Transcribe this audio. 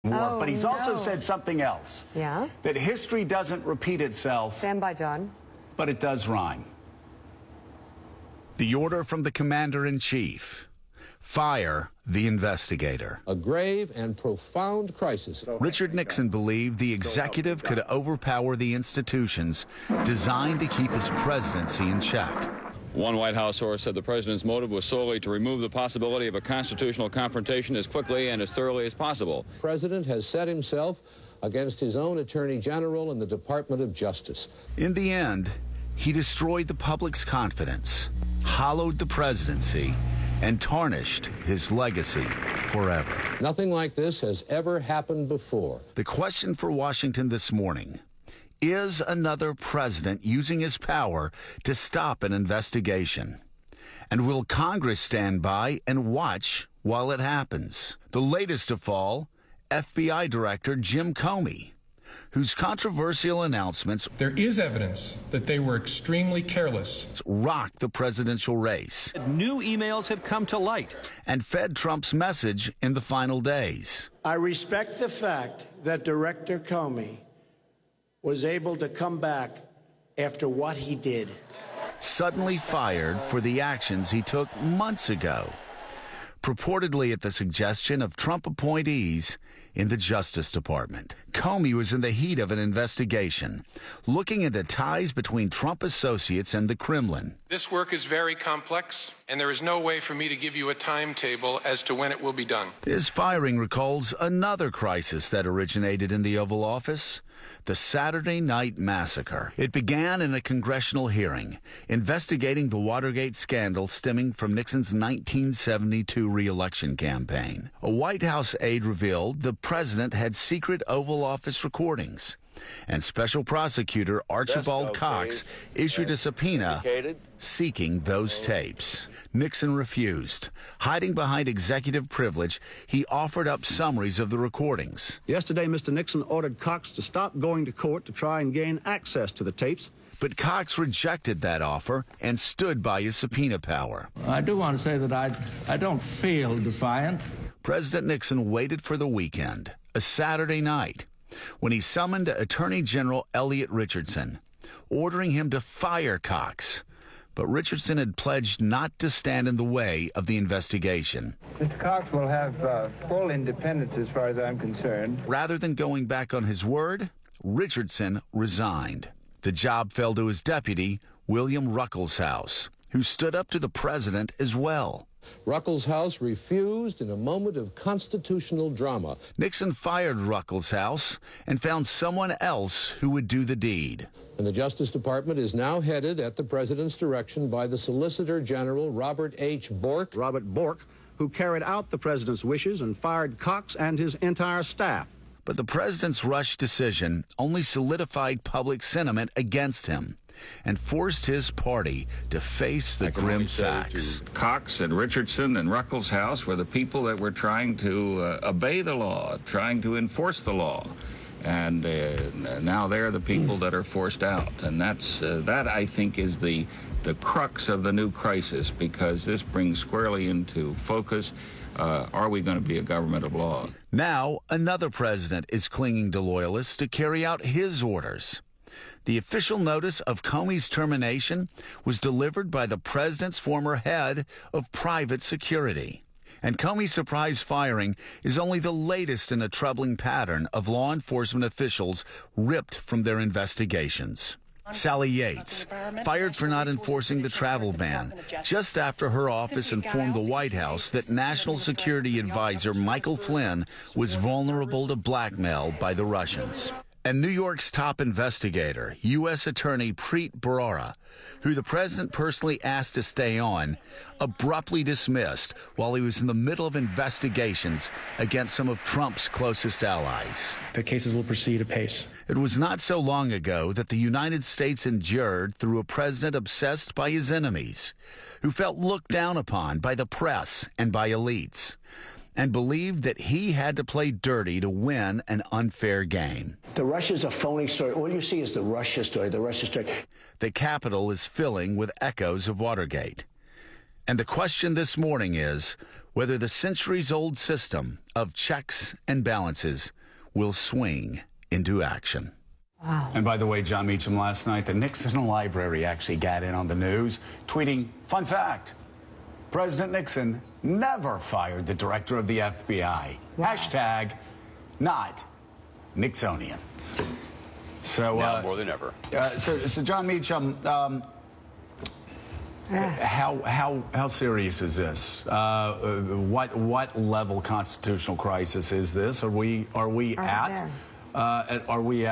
Oh, but he's also said something else. Yeah? That history doesn't repeat itself. Stand by, John. But it does rhyme. The order from the commander-in-chief. Fire the investigator. A grave and profound crisis. Richard Nixon believed the executive could overpower the institutions designed to keep his presidency in check. One White House source said the president's motive was solely to remove the possibility of a constitutional confrontation as quickly and as thoroughly as possible. The president has set himself against his own attorney general and the Department of Justice. In the end, he destroyed the public's confidence, hollowed the presidency, and tarnished his legacy forever. Nothing like this has ever happened before. The question for Washington this morning: is another president using his power to stop an investigation? And will Congress stand by and watch while it happens? The latest of all, FBI Director Jim Comey, whose controversial announcements there is evidence that they were extremely careless, rocked the presidential race. New emails have come to light and fed Trump's message in the final days. I respect the fact that Director Comey was able to come back after what he did. Suddenly fired for the actions he took months ago, purportedly at the suggestion of Trump appointees in the Justice Department. Comey was in the heat of an investigation, looking into ties between Trump associates and the Kremlin. This work is very complex, and there is no way for me to give you a timetable as to when it will be done. His firing recalls another crisis that originated in the Oval Office: the Saturday Night Massacre. It began in a congressional hearing investigating the Watergate scandal stemming from Nixon's 1972 re-election campaign. A White House aide revealed the president had secret Oval Office recordings, and Special Prosecutor Archibald Cox issued a subpoena seeking those tapes. Nixon refused. Hiding behind executive privilege, he offered up summaries of the recordings. Yesterday, Mr. Nixon ordered Cox to stop going to court to try and gain access to the tapes. But Cox rejected that offer and stood by his subpoena power. I do want to say that I don't feel defiant. President Nixon waited for the weekend, a Saturday night, when he summoned Attorney General Elliot Richardson, ordering him to fire Cox. But Richardson had pledged not to stand in the way of the investigation. Mr. Cox will have full independence as far as I'm concerned. Rather than going back on his word, Richardson resigned. The job fell to his deputy, William Ruckelshaus, who stood up to the president as well. Ruckelshaus refused in a moment of constitutional drama. Nixon fired Ruckelshaus and found someone else who would do the deed. And the Justice Department is now headed at the president's direction by the Solicitor General Robert H. Bork. Robert Bork, who carried out the president's wishes and fired Cox and his entire staff. But the president's rushed decision only solidified public sentiment against him and forced his party to face the grim facts. Cox and Richardson and Ruckelshaus were the people that were trying to obey the law, trying to enforce the law. And now they're the people that are forced out. And that, I think, is the crux of the new crisis, because this brings squarely into focus, are we going to be a government of law? Now, another president is clinging to loyalists to carry out his orders. The official notice of Comey's termination was delivered by the president's former head of private security. And Comey's surprise firing is only the latest in a troubling pattern of law enforcement officials ripped from their investigations. Sally Yates, fired for not enforcing the travel ban, just after her office informed the White House that National Security Advisor Michael Flynn was vulnerable to blackmail by the Russians. And New York's top investigator, U.S. Attorney Preet Bharara, who the president personally asked to stay on, abruptly dismissed while he was in the middle of investigations against some of Trump's closest allies. The cases will proceed apace. It was not so long ago that the United States endured through a president obsessed by his enemies, who felt looked down upon by the press and by elites, and believed that he had to play dirty to win an unfair game. The Russia's a phony story. All you see is the Russia story, the Russia story. The Capitol is filling with echoes of Watergate. And the question this morning is, whether the centuries-old system of checks and balances will swing into action. Wow. And by the way, John Meacham, last night, the Nixon Library actually got in on the news, tweeting, fun fact, President Nixon never fired the director of the FBI. Wow. Hashtag not Nixonian. So, now more than ever. So John Meacham, how serious is this? What level constitutional crisis is this? Are we at